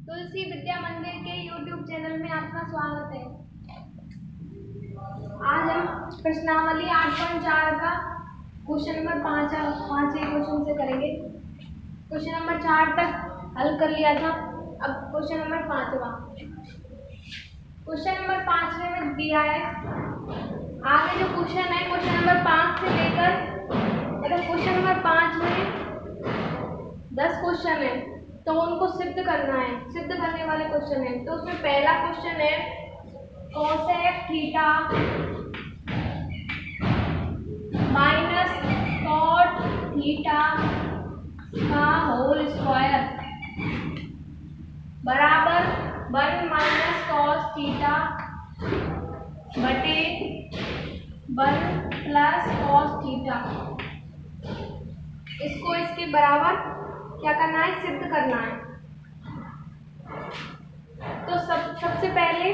तुलसी विद्या मंदिर के YouTube channel में आपका स्वागत है। आज हम प्रश्नावली 8.4 का क्वेश्चन नंबर 5 क्वेश्चन से करेंगे। क्वेश्चन नंबर 4 तक हल कर लिया था, अब क्वेश्चन नंबर 5वां। क्वेश्चन नंबर 5 में दिया है, आगे जो क्वेश्चन है क्वेश्चन नंबर 5 से लेकर अगर क्वेश्चन नंबर 5 में 10 क्वेश्चन है तो उनको सिद्ध करना है, सिद्ध करने वाले क्वेश्चन है। तो उसमें पहला क्वेश्चन है cosec theta minus cot theta का होल स्क्वायर बराबर 1 माइनस कॉस थीटा बटे 1 प्लस कॉस थीटा। इसको इसके बराबर क्या करना है, सिद्ध करना है। तो सबसे पहले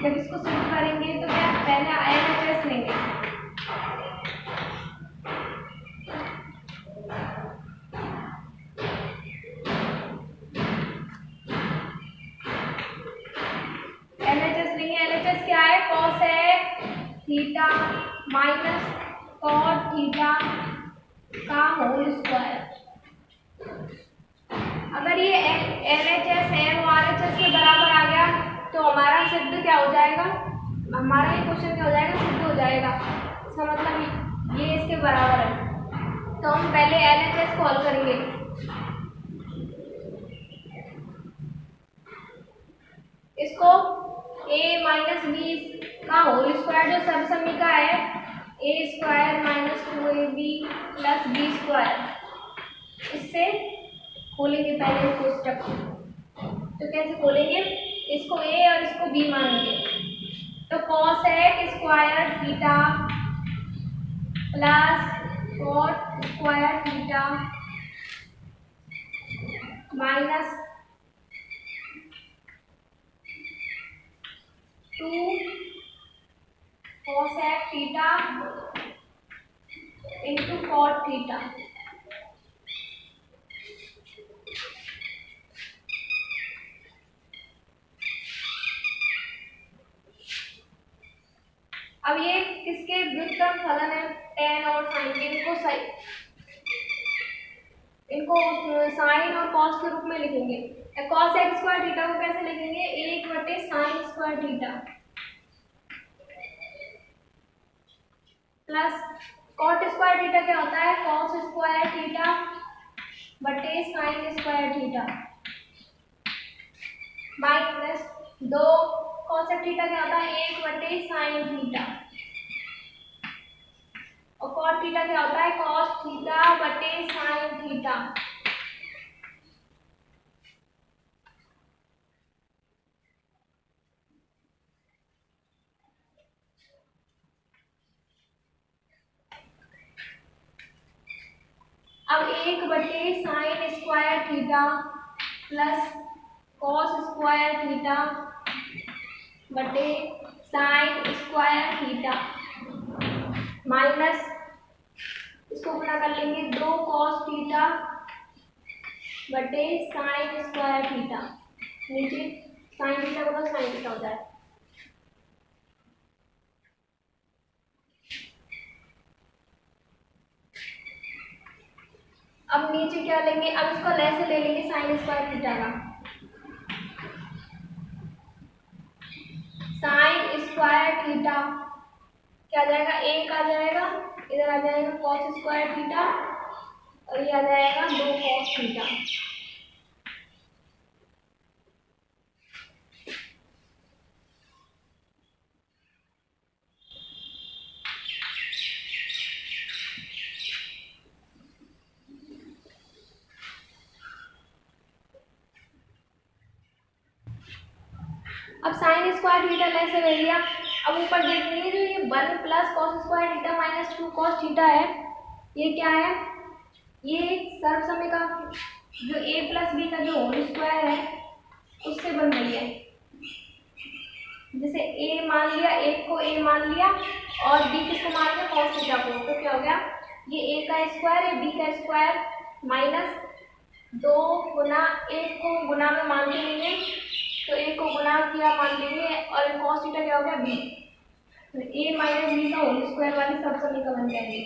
जब इसको सिद्ध करेंगे तो क्या पहले LHS लेंगे। LHS क्या है, cosec theta minus cot theta का होल स्क्वायर। अगर ये LHS है वो RHS के बराबर आ गया तो हमारा सिद्ध क्या हो जाएगा, हमारा ये क्वेश्चन क्या हो जाएगा, सिद्ध हो जाएगा। इसका मतलब ये इसके बराबर है। तो हम पहले LHS को हल करेंगे। इसको a माइनस बी का होल स्क्वायर जो सर्वसम्मिका है a square minus 2ab plus B square, इससे खोलेंगे पहले कोष्टक। तो कैसे खोलेंगे, इसको a और इसको b मानेंगे। तो cosec square theta plus cot square theta minus 2 cosec theta into cot theta. अब ये किसके व्युत्क्रम फलन है, tan और sin के। इनको साइन और कॉस के रूप में लिखेंगे। कॉस एक्स स्क्वायर थीटा को कैसे लिखेंगे, 1/sin square theta plus cot square theta क्या होता है, कॉस स्क्वायर थीटा बटे sine square theta minus 2 cosec theta क्या होता है, 1/sin थीटा और कॉट थीटा क्या होता है, कॉस थीटा बटे साइन थीटा। अब 1/sin square theta plus cos square theta बटे साइन स्क्वायर थीटा माइनस, इसको गुणा कर लेंगे 2 कॉस थीटा बटे साइन स्क्वायर थीटा। नीचे साइन थीटा को साइन थीटा हो जाए। अब नीचे क्या लेंगे, अब इसको ऐसे ले लेंगे साइन स्क्वायर थीटा का। साइन स्क्वायर थीटा क्या आ जाएगा, 1 आ जाएगा, इधर आ जाएगा कॉस स्क्वायर थीटा और ये आ जाएगा 2 कॉस थीटा। अब साइन स्क्वायर थीटा ऐसे ले लिया। अब ऊपर देखेंगे जो ये 1 plus cos square theta minus 2 cos theta है, ये क्या है, ये सर्वसम्मिका जो a प्लस बी का जो होल स्क्वायर है उससे बन रही है। जैसे a मान लिया, एक को a मान लिया और b किसको मान लिया, कॉस थीटा को। तो क्या हो गया, ये a का स्क्वायर है b का स्क्वायर माइनस दो गुना एक को गुना में मान लेंगे, तो एक को गुना किया मान लेंगे और कॉस थीटा क्या हो गया बी, तो ए माइनस बी का होल स्क्वायर वाली सब समीकरण बन जाएगी।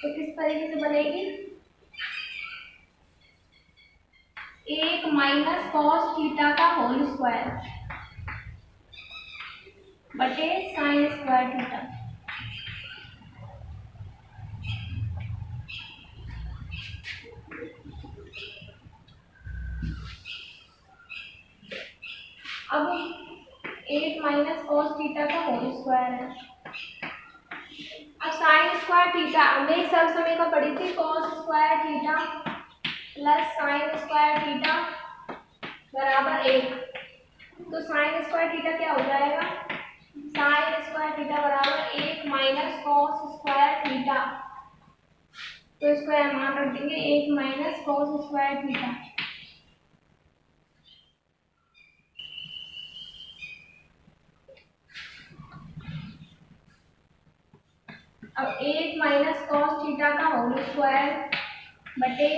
तो किस तरीके से बनेगी, एक माइनस कॉस थीटा का होल स्क्वायर बटे साइन स्क्वायर थीटा। अब एक माइनस कॉस थीटा का होल स्क्वायर है। अब साइन स्क्वायर थीटा हमने एक सब समीकरण पढ़ी थी, cos square theta plus sign square theta बराबर एक। तो साइन स्क्वायर थीटा क्या हो जाएगा, साइन स्क्वायर थीटा बराबर एक माइनस कॉस स्क्वायर थीटा। तो इसको मान रख देंगे एक माइनस कॉस स्क्वायर थीटा। अब एक माइनस कॉस थीटा का होल स्क्वायर बटे,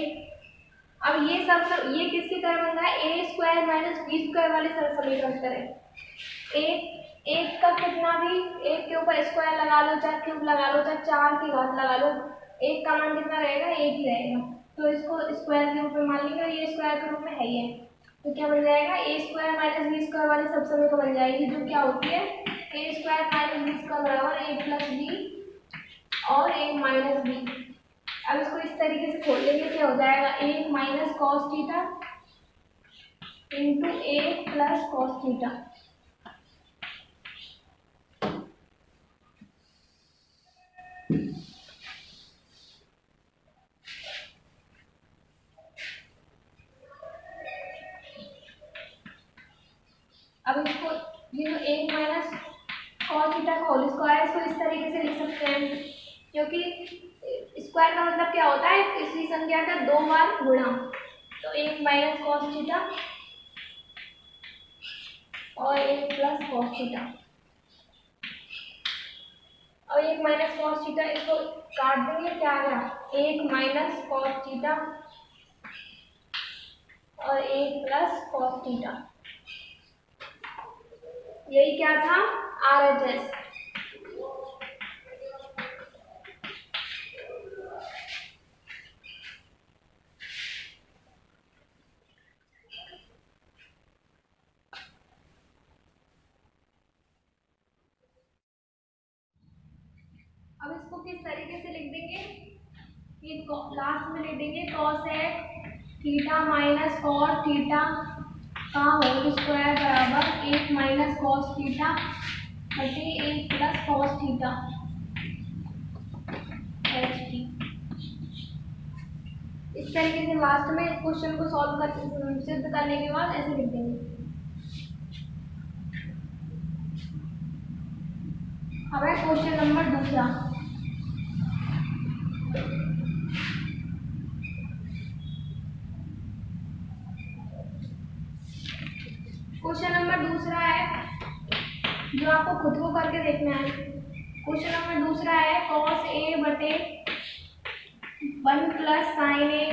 अब ये सब ये किसकी तरह बन रहा है, ए स्क्वायर माइनस बी स्क्वायर वाले सब समीकरण करें। एक का कितना भी, एक के ऊपर स्क्वायर लगा लो चाहे क्यूब लगा लो चाहे चार की घात लगा लो, एक का मान कितना रहेगा, एक ही रहेगा। तो इसको स्क्वायर के रूप में मान लेंगे और ये स्क्वायर के रूप में है ही है, तो क्या बन जाएगा, ए स्क्वायर माइनस बी स्क्वायर वाली सब समीकरण बन जाएगी, जो क्या होती है ए स्क्वायर माइनस बी स्क्वायर बराबर ए प्लस बी और एक माइनस बी। अब इसको इस तरीके से खोल लेंगे, क्या हो जाएगा, एक माइनस कॉस थीटा इंटू एक प्लस कॉस थीटा। अब इसको ये जो एक माइनस कॉस थीटा का होल स्क्वायर है, इसको इस तरीके से लिख सकते हैं, क्योंकि स्क्वायर का मतलब क्या होता है, इसी संख्या का दो बार गुणा। तो एक माइनस कॉस थीटा और एक प्लस कॉस थीटा, और एक माइनस कॉस थीटा, इसको काट देंगे, क्या आ गया एक माइनस कॉस थीटा और एक प्लस कॉस थीटा। यही क्या था, RHS। अब इसको किस तरीके से लिख देंगे, कि लास्ट में लिख देंगे cosec theta minus cos theta का होल स्क्वायर बराबर एक माइनस कॉस थीटा बटे एक प्लस कॉस थीटा HT। इस तरीके से लास्ट में क्वेश्चन को सॉल्व कर सिद्ध करने के बाद ऐसे लिख देंगे। अब है क्वेश्चन नंबर दूसरा। क्वेश्चन नंबर दूसरा है जो आपको खुद को करके देखना है। क्वेश्चन नंबर दूसरा है कॉस ए बटे 1 प्लस साइन ए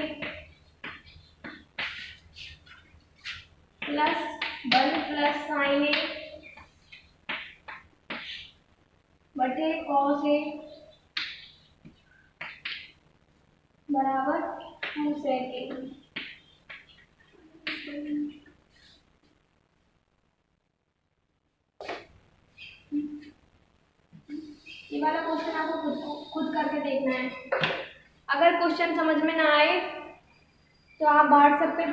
प्लस 1 प्लस साइन ए बटे कॉस ए बराबर 2 सेक ए। ये वाला क्वेश्चन आपको खुद करके देखना है। अगर क्वेश्चन समझ में ना आए तो आप व्हाट्सएप पे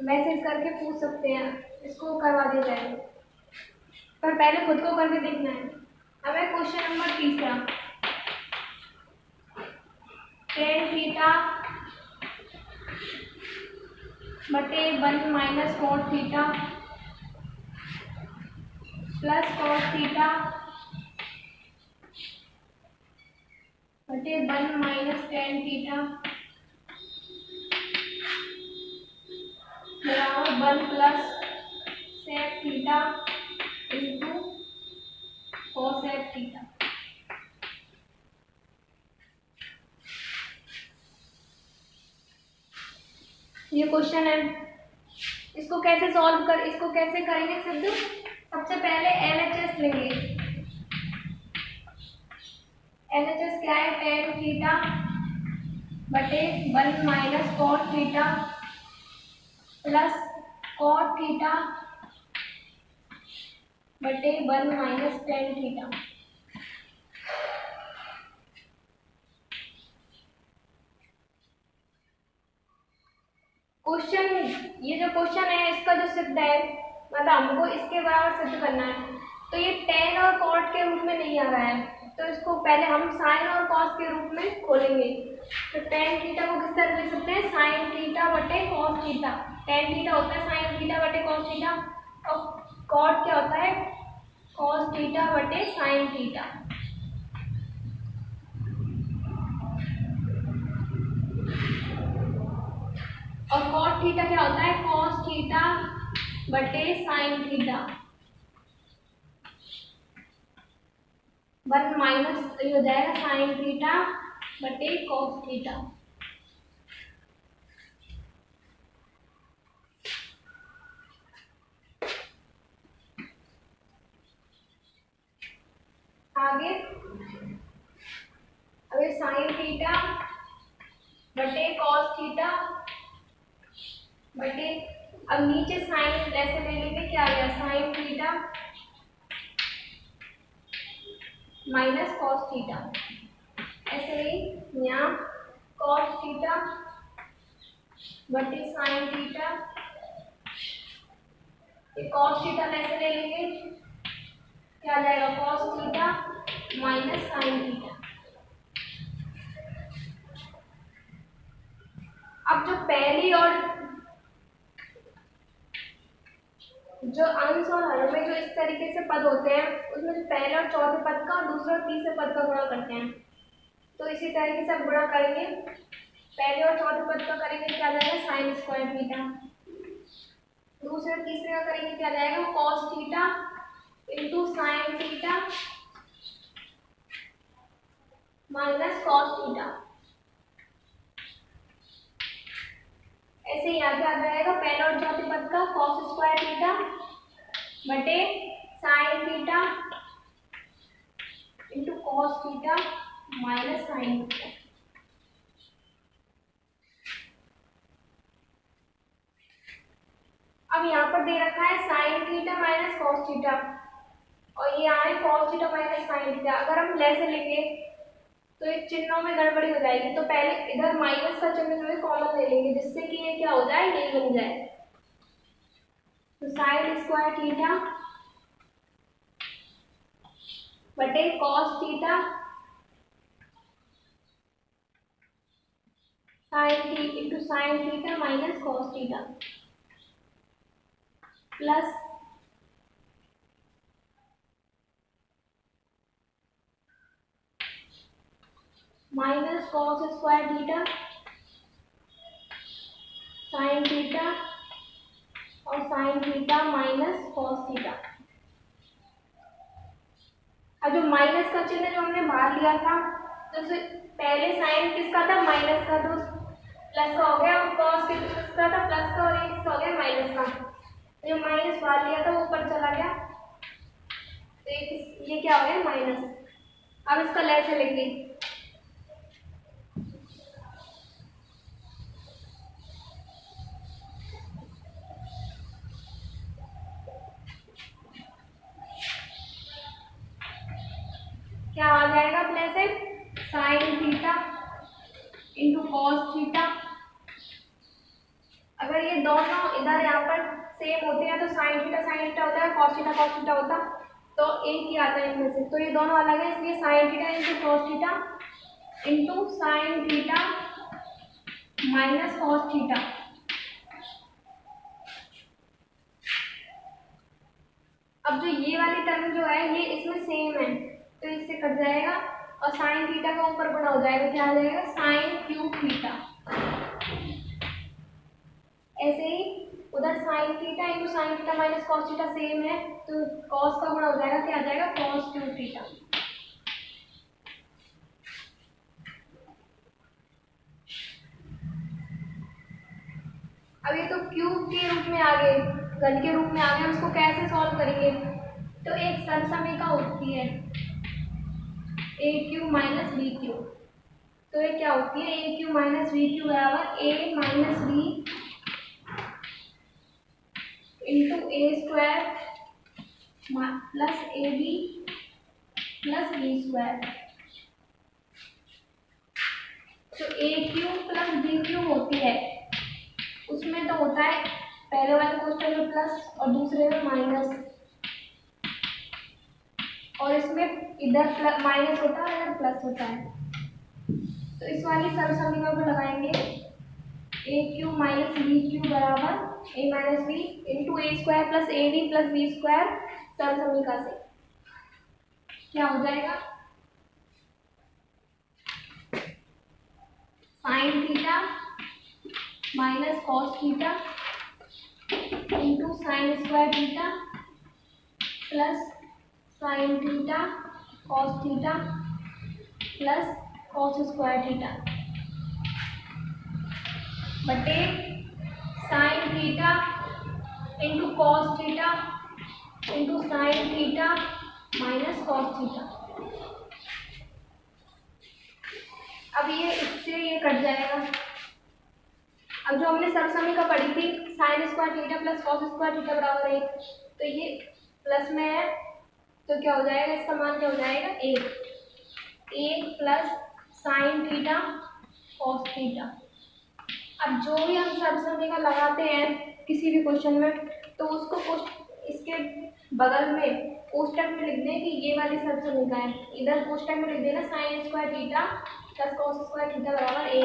मैसेज करके पूछ सकते हैं, इसको करवा दिया जाएगा, पर पहले खुद को करके देखना है। अब है क्वेश्चन नंबर तीसरा, टेन थीटा बटे 1 minus cos theta plus cos theta बटे 1 माइनस टेन थीटा बराबर 1 प्लस sec theta into cosec theta. ये क्वेश्चन है, इसको कैसे सॉल्व कर, इसको कैसे करेंगे सिद्ध। सबसे पहले LHS लेंगे। LHS क्या है, टेन थीटा बटे 1 minus cot theta plus cot theta बटे 1 माइनस टेन थीटा। क्वेश्चन, ये जो क्वेश्चन है इसका जो सिद्ध है, मतलब हमको इसके बराबर सिद्ध करना है, तो ये टेन और कॉट के रूप में नहीं आ रहा है, तो इसको पहले हम साइन और कॉस के रूप में खोलेंगे। तो टेन थीटा को किस तरह लिख सकते हैं, साइन थीटा बटे कॉस थीटा। टेन थीटा होता है साइन थीटा बटे कॉस थीटा, और कॉट क्या होता है, कॉस थीटा बटे साइन थीटा। और कॉट थीटा क्या होता है, कॉस थीटा बटे साइन थीटा। 1 माइनस ये हो जाएगा साइन थीटा बटे कॉस थीटा। आगे अगर साइन थीटा बटे कॉस थीटा बटे, अब नीचे साइन ऐसे ले लेंगे, क्या आ गया, sign theta minus cos theta. ऐसे ही यहाँ कॉस थीटा बटे साइन थीटा, कॉस थीटा ऐसे ले लेंगे, क्या आ जाएगा, cos theta minus sine theta. अब जो पहली और जो अंश और हर में जो इस तरीके से पद होते हैं, उसमें जो पहले और चौथे पद का और दूसरे और तीसरे पद का गुणा करते हैं, तो इसी तरीके से गुणा करेंगे। पहले और चौथे पद का करेंगे, क्या जाएगा, साइन स्क्वायर थीटा। दूसरे और तीसरे का करेंगे, क्या जाएगा, cos theta into sine theta minus cos theta. ऐसे ही आगे आ जाएगा पहले और चौथे पद का कॉस स्क्वायर थीटा बटे sine theta into cos theta minus sine theta. अब यहाँ पर दे रखा है sign theta minus cos theta, और ये यहाँ है cos theta minus sine theta. अगर हम लेसे लेंगे तो एक चिन्हों में गड़बड़ी हो जाएगी, तो पहले इधर माइनस का चिन्ह जो है कॉमन ले लेंगे, जिससे कि ये क्या हो जाए, यही बन जाए। तो साइन स्क्वायर थीटा बटे कॉस थीटा साइन थी into sine theta minus cos theta plus minus cos square theta sine theta और sine theta minus cos theta. अब जो माइनस का चिन्ह जो हमने बाहर लिया था, तो पहले साइन किसका था, माइनस का, तो प्लस का हो गया, और कॉस किसका था, प्लस का, और ये किसका हो गया, माइनस का। जो माइनस बाहर लिया था वो ऊपर चला गया, तो ये क्या हो गया, माइनस। अब इसका लेसे लेंगे, क्या आ जाएगा, प्लस है sign theta into cos theta. अगर ये दोनों इधर यहाँ पर सेम होते हैं तो साइन थीटा होता है, कॉस थीटा होता, तो एक ही आता है इनमें से, तो ये दोनों अलग है, इसलिए sign theta into cos theta into sine theta minus cos theta. अब जो ये वाली टर्म जो है ये इसमें सेम है, तो इससे कट जाएगा, और साइन थीटा का ऊपर गुणा हो जाएगा, क्या आ जाएगा, साइन क्यूब थीटा। ऐसे ही उधर sign theta into sine theta minus cos theta same है, तो कॉस का गुणा हो जाएगा, क्या आ जाएगा, कॉस क्यूब थीटा। अब ये तो क्यूब के रूप में आ गए, घन के रूप में आ गए, उसको कैसे सॉल्व करेंगे? तो एक सरसमीका होती है a cube minus b cube. तो ये क्या होती है? A cube minus b cube बराबर a minus b into a square plus a b plus B square. तो a cube plus b cube होती है, उसमें तो होता है पहले वाले क्वेश्चन में प्लस और दूसरे में माइनस, और इसमें इधर माइनस होता है इधर प्लस होता है। तो इस वाली सरसमीका को लगाएंगे a cube minus b cube बराबर a minus b into a square plus a b plus B square. सरसमीका से क्या हो जाएगा? Sine theta minus cos theta into sine square theta plus sine theta cos theta plus cos square theta बटे sine theta into cos theta into sine theta minus cos theta. अब ये इससे ये कट जाएगा। अब जो हमने सरसमीका पढ़ी थी sign square theta plus cos square theta बराबर 1, तो ये प्लस में है तो क्या हो जाएगा? इसका मान क्या हो जाएगा? 1 plus sine theta cos theta. अब जो भी हम सरसमीका लगाते हैं किसी भी क्वेश्चन में, तो उसको इसके बगल में कोष्टक में लिख दें कि ये वाली सरसमीका है, इधर कोष्टक में लिख देना sign square theta plus cos square theta बराबर 1।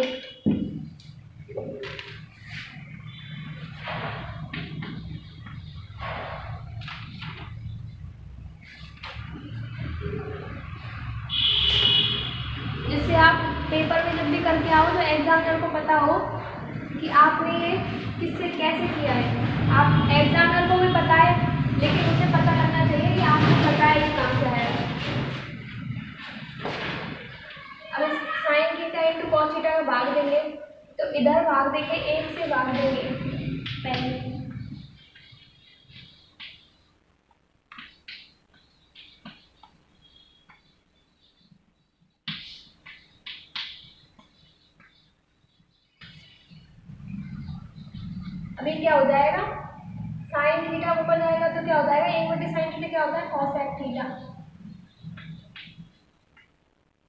जिससे आप पेपर में जब भी करके आओ तो एग्जामिनर को पता हो कि आपने ये किससे कैसे किया है। आप एग्जामिनर को भी पता है, लेकिन उसे पता करना चाहिए कि आपको पता है ये काम क्या है। अब sign theta into cos theta का भाग देंगे, तो इधर भाग देंगे 1 से भाग देंगे पहले। अभी क्या हो जाएगा? साइन थीटा ऊपर जाएगा तो क्या हो जाएगा? 1 बटे साइन थीटा क्या होता है? कॉसेक थीटा,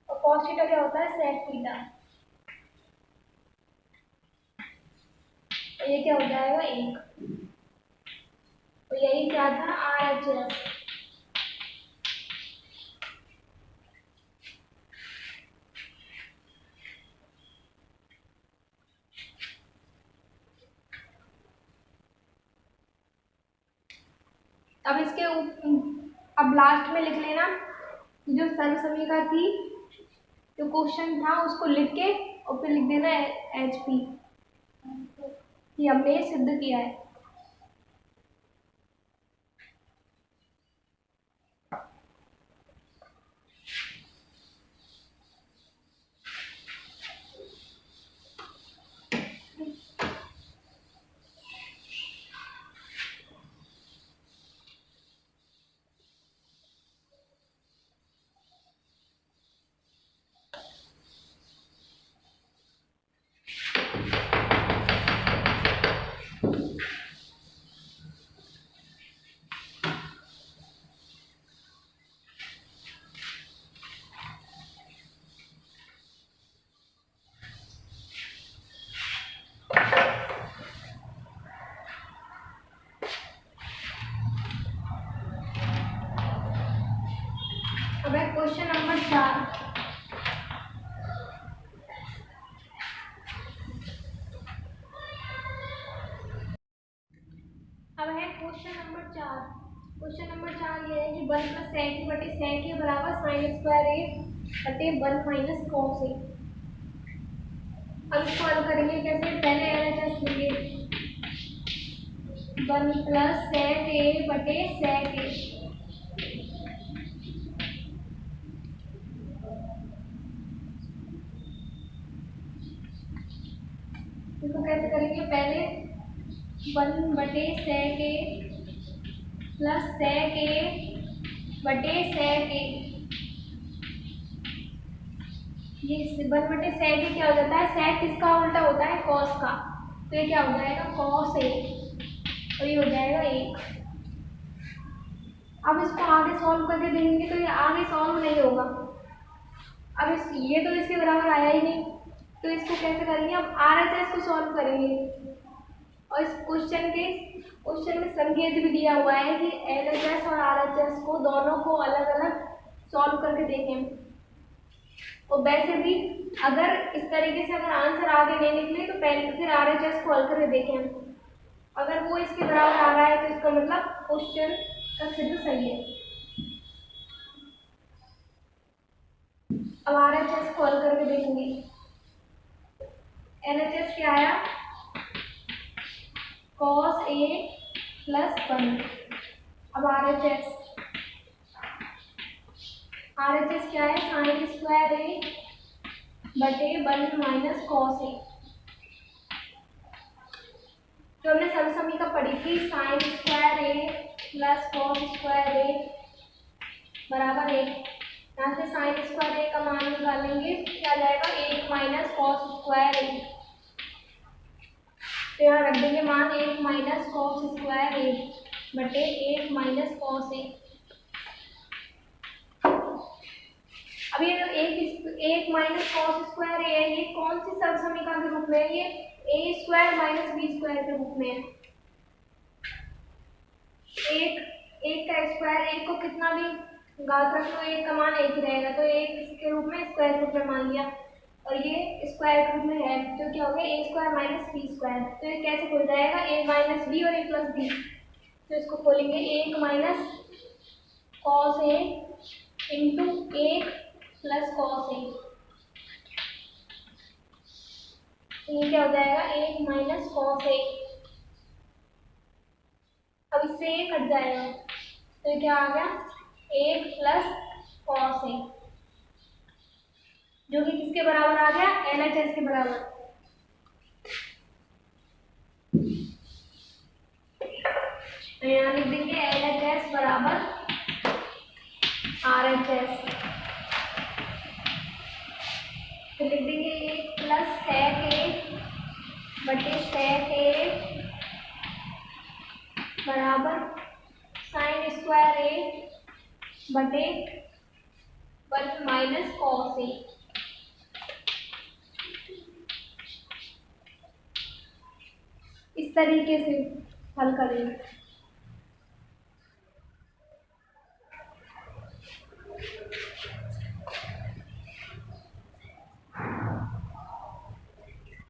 और कॉस थीटा क्या होता है? Sec theta. तो ये क्या हो जाएगा? 1। तो यही क्या था? RHS। अब इसके अब लास्ट में लिख लेना जो सरसमीका थी, जो क्वेश्चन था उसको लिख के और फिर लिख देना HP कि हमने सिद्ध किया है। अब है क्वेश्चन नंबर 4। अब है क्वेश्चन नंबर 4। क्वेश्चन नंबर 4 ये है कि 1 प्लस सेक बटे सेक ए बराबर साइन स्क्वायर ए बटे 1 माइनस कॉस ए। अब इसको हल करेंगे कैसे? पहले LHS लेंगे 1 प्लस सेक ए बटे सेक ए। इसको कैसे करेंगे? पहले 1/sec a plus sec a बटे sec a। ये 1/sec a क्या हो जाता है, sec किसका उल्टा होता है, cos का, तो ये क्या हो जाएगा cos a और ये हो जाएगा 1। अब इसको आगे सॉल्व करके देंगे तो ये आगे सॉल्व नहीं होगा। अब ये तो इसके बराबर आया ही नहीं, तो इसको कैसे करेंगे, अब RHS को सॉल्व करेंगे। और इस क्वेश्चन में संकेत भी दिया हुआ है कि LHS और RHS को दोनों को अलग अलग सॉल्व करके देखें। और वैसे भी अगर इस तरीके से अगर आंसर आगे नहीं निकले तो पहले फिर RHS को हल करके देखें। अगर वो इसके बराबर आ रहा है तो इसका मतलब क्वेश्चन का सिद्ध सही है। अब RHS को हल करके देखेंगे। LHS क्या आया, cos a प्लस 1। अब RHS क्या है, साइन स्क्वायर a बटे 1 माइनस cos a। जो हमने समसमीका पढ़ी थी, sine square a plus cos square a बराबर 1। यहाँ से साइन स्क्वायर a का मान निकालेंगे, क्या जाएगा 1 माइनस cos स्क्वायर a। तो यहाँ रख देंगे मान 1 माइनस cos स्क्वायर a बटे 1 माइनस cos a। अब ये जो एक माइनस cos स्क्वायर a है, ये कौन सी सर्वसमीका के रूप में है, ये a square minus b square के रूप में है। एक का स्क्वायर, एक को कितना भी घात रख लो, एक का मान एक ही रहेगा, तो एक इसके रूप में स्क्वायर के रूप में मान लिया, और ये स्क्वायर के रूप में है, तो क्या हो गया a square minus b square. तो ये कैसे खुल जाएगा, a माइनस बी और a प्लस बी। तो इसको खोलेंगे 1 minus cos a into 1 plus cos a। ये क्या हो जाएगा 1 माइनस cos a। अब इससे 1 कट जाएगा, तो ये क्या आ गया 1 प्लस cos a, जो कि किसके बराबर आ गया, LHS के बराबर। तो यहाँ लिख देंगे LHS बराबर RHS। तो लिख देंगे 1 प्लस sec a बटे sec a बराबर साइन स्क्वायर a बटे 1 माइनस cos a। इस तरीके से हल करेंगे।